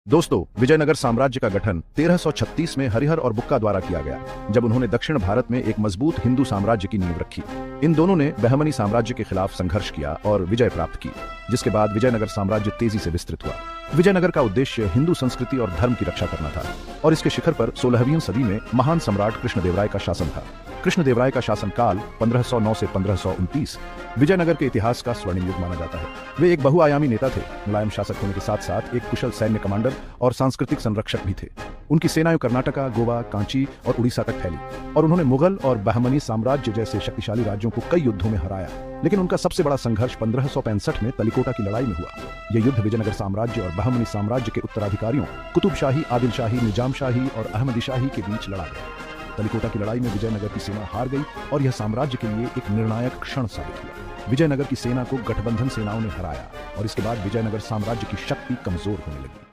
दोस्तों, विजयनगर साम्राज्य का गठन 1336 में हरिहर और बुक्का द्वारा किया गया, जब उन्होंने दक्षिण भारत में एक मजबूत हिंदू साम्राज्य की नींव रखी। इन दोनों ने बहमनी साम्राज्य के खिलाफ संघर्ष किया और विजय प्राप्त की, जिसके बाद विजयनगर साम्राज्य तेजी से विस्तृत हुआ। विजयनगर का उद्देश्य हिंदू संस्कृति और धर्म की रक्षा करना था, और इसके शिखर पर 16वीं सदी में महान सम्राट कृष्णदेवराय का शासन था। कृष्णदेवराय का शासनकाल 1509 से 1529 विजयनगर के इतिहास का स्वर्णिम युग माना जाता है। वे एक बहुआयामी नेता थे, मुलायम शासक होने के साथ साथ एक कुशल सैन्य कमांडर और सांस्कृतिक संरक्षक भी थे। उनकी सेनाएं कर्नाटका, गोवा, कांची और उड़ीसा तक फैली, और उन्होंने मुगल और बहमनी साम्राज्य जैसे शक्तिशाली राज्यों को कई युद्धों में हराया। लेकिन उनका सबसे बड़ा संघर्ष 1565 में तलिकोटा की लड़ाई में हुआ। यह युद्ध विजयनगर साम्राज्य और बहमनी साम्राज्य के उत्तराधिकारियों कुतुब शाही, आदिल शाही, निजाम शाही और अहमदी शाही के बीच लड़ा गया। तलिकोटा की लड़ाई में विजयनगर की सेना हार गई, और यह साम्राज्य के लिए एक निर्णायक क्षण साबित हुआ। विजयनगर की सेना को गठबंधन सेनाओं ने हराया, और इसके बाद विजयनगर साम्राज्य की शक्ति कमजोर होने लगी।